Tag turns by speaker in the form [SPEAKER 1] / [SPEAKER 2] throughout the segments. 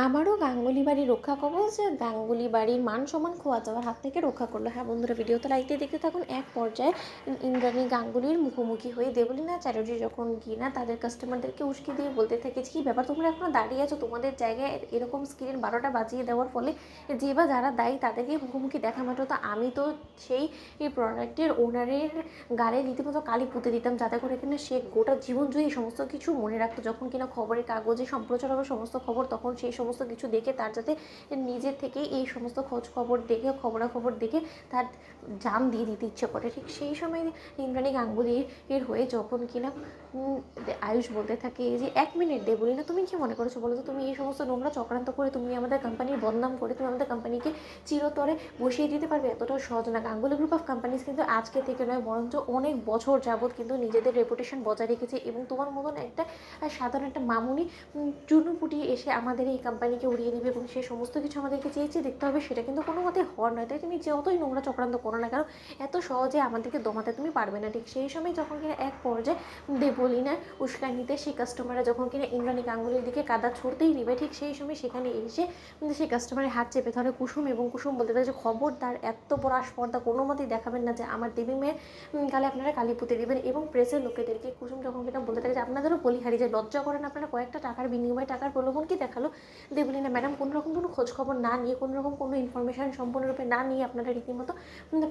[SPEAKER 1] আমারও গাঙ্গুলি বাড়ির রক্ষা কবচ গাঙ্গুলি বাড়ির মান সম্মান খোয়া যাওয়ার হাত থেকে রক্ষা করলো। হ্যাঁ বন্ধুরা, ভিডিওতে লাইক দিয়ে দেখতে থাকুন। এক পর্যায়ে ইন্দ্রাণী গাঙ্গুলির মুখোমুখি হয়ে দেবলীনা চ্যাটার্জি যখন কিনা তাদের কাস্টমারদেরকে উস্কে দিয়ে বলতে থাকে, কী ব্যাপার তোমরা এখনো দাঁড়িয়ে আছো, তোমাদের জায়গায় এরকম স্ক্রিন 12টা বাজিয়ে দেওয়ার ফলে যে বা যারা দায়ী তাদেরকে মুখোমুখি দেখা মাত্র তো আমি তো সেই প্রোডাক্টের ওনারের গালে রীতিমতো কালি পুঁতে দিতাম, যাতে করে কিনা সে গোটা জীবন জুড়ে এই সমস্ত কিছু মনে রাখতো। যখন কিনা খবরের কাগজে সম্প্রচার হবে সমস্ত খবর, তখন সেই সমস্ত কিছু দেখে তার যাতে নিজের থেকে এই সমস্ত খোঁজ খবর দেখে খবরাখবর দেখে তার জান দিয়ে দিতে ইচ্ছে করে। ঠিক সেই সময় ইন্দ্রাণী গাঙ্গুলির হয়ে যখন কিনা আয়ুষ বলতে থাকে যে 1 মিনিট দে, বলি না তুমি কি মনে করেছো বলো তো, তুমি এই সমস্ত নোংরা চক্রান্ত করে তুমি আমাদের কোম্পানির বদনাম করে তুমি আমাদের কোম্পানিকে চিরতরে বসিয়ে দিতে পারবে? এতটাও সহজ না। গাঙ্গুলি গ্রুপ অফ কোম্পানিজ কিন্তু আজকে থেকে নয়, বরঞ্চ অনেক বছর যাবৎ কিন্তু নিজেদের রেপুটেশন বজায় রেখেছে। এবং তোমার মতন একটা সাধারণ একটা মামুনি চুনুপুটি এসে আমাদের এই কোম্পানিকে উড়িয়ে দেবে এবং সে সমস্ত কিছু আমাদেরকে চেয়েছে দেখতে হবে, সেটা কিন্তু কোনো মতে হওয়ার নয়। তাই তুমি যতই নোংরা চক্রান্ত করো না কেন, এত সহজে আমাদেরকে দমাতে তুমি পারবে না। ঠিক সেই সময় যখন কিনা এক পর্যায়ে দেবলীনা উস্কানিতে সেই কাস্টমাররা যখন কিনা ইন্দ্রাণী গাঙ্গুলির দিকে কাদা ছুড়তেই নেবে, ঠিক সেই সময় সেখানে এসে সেই কাস্টমারের হাত চেপে ধরে কুসুম, এবং কুসুম বলতে থাকে যে খবরদার এত বড় আস্পর্ধা কোনো মতেই দেখাবেন না যে আমার দেবী মেয়ের গালে আপনারা কালি পুঁতে দেবেন। এবং প্রেসের লোকেদেরকে কুসুম যখন কিনা বলতে থাকে যে আপনাদেরও বলিহারি যে লজ্জা করেন, আপনারা কয়েকটা টাকার বিনিময়ে টাকার প্রলোভন কি দেখালো। দেবলীনা ম্যাডাম কোনো রকম কোনো খোঁজখবর না নিয়ে, কোনো রকম কোনো ইনফরমেশান সম্পূর্ণরূপে না নিয়ে আপনারা রীতিমতো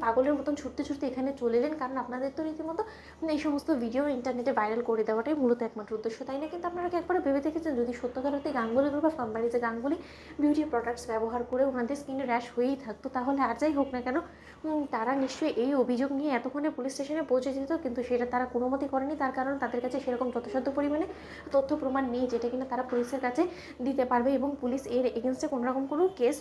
[SPEAKER 1] পাগলের মতন ছুটতে ছুটতে এখানে চলে এলেন, কারণ আপনাদের তো রীতিমতো এই সমস্ত ভিডিও ইন্টারনেটে ভাইরাল করে দেওয়াটাই মূলত একমাত্র উদ্দেশ্য, তাই না? কিন্তু আপনারা কি একবার ভেবে দেখেছেন যদি সত্যকার অর্থে গাঙ্গুলি গ্রুপ অফ কোম্পানি যে গাঙ্গুলি বিউটি প্রোডাক্টস ব্যবহার করে ওনাদের স্কিনে র্যাশ হয়েই থাকতো, তাহলে আর যাই হোক না কেন তারা নিশ্চয়ই এই অভিযোগ নিয়ে এতক্ষণে পুলিশ স্টেশনে পৌঁছে যেত, কিন্তু সেটা তারা কোনো মতেই করেনি। তার কারণ তাদের কাছে সেরকম যথাসাধ্য পরিমাণে তথ্য প্রমাণ নেই যেটা কিনা তারা পুলিশের কাছে দিতে পারবে এবং পুলিশ এর এগেনস্টে কোনো রকম কোনো কেস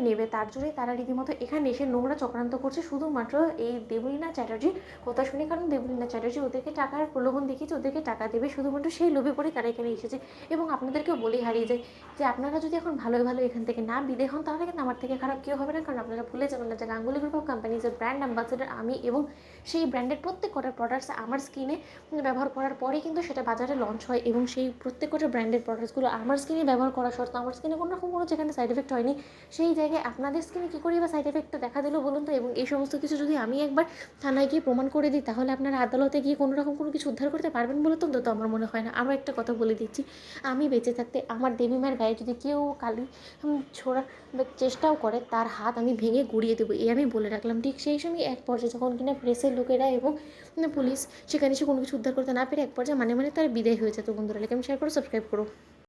[SPEAKER 1] নেবে। তার জন্যই তারা রীতিমতো এখানে এসে নোংরা চক্রান্ত করছে শুধুমাত্র এই দেবলীনা চ্যাটার্জির কথা শুনে। কারণ দেবলীনা চ্যাটার্জি ওদেরকে টাকার প্রলোভন দেখিয়েছে, ওদেরকে টাকা দেবে, শুধুমাত্র সেই লোভে পড়ে তারা এখানে এসেছে। এবং আপনাদেরকেও বলে হারিয়ে যায় যে আপনারা যদি এখন ভালো ভালো এখান থেকে না বিদায় হন, তাহলে কিন্তু আমার থেকে খারাপ কেউ হবে না। কারণ আপনারা ভুলে যাবেন না যে গাঙ্গুলি গ্রুপ অফ কোম্পানিজের ব্র্যান্ড অ্যাম্বাসেডর আমি, এবং সেই ব্র্যান্ডের প্রত্যেক কটা প্রোডাক্টস আমার স্কিনে ব্যবহার করার পরে কিন্তু সেটা বাজারে লঞ্চ হয়, এবং সেই প্রত্যেক কটা ব্র্যান্ডের প্রোডাক্টসগুলো আমার স্কিনে ব্যবহার করা সত্ত্বেও আমার স্কিনে কোনো রকম কোনো যেখানে সাইড এফেক্ট হয়নি, সেই জায়গায় আপনাদের স্কিনে কী করে বা সাইড এফেক্টটা দেখা দিল বলুন তো? এবং এই সমস্ত কিছু যদি আমি একবার থানায় গিয়ে প্রমাণ করে দিই, তাহলে আপনারা আদালতে গিয়ে কোনো রকম কোনো কিছু উদ্ধার করতে পারবেন বলে তো অন্তত আমার মনে হয় না। আরও একটা কথা বলে দিচ্ছি, আমি বেঁচে থাকতে আমার দেবী মায়ের গায়ে যদি কেউ কালি ছোড়ার চেষ্টাও করে, তার হাত আমি ভেঙে গুঁড়িয়ে দেবো, এই আমি বলে রাখলাম। ঠিক সেই সময় এক পর্যায়ে যখন কিনা প্রেসের লোকেরা এবং পুলিশ সেখানে এসে কোনো কিছু উদ্ধার করতে না পেরে এক পর্যায়ে মানে তার বিদায় হয়ে যেত। বন্ধুরা, লাইক শেয়ার করো, সাবস্ক্রাইব করো।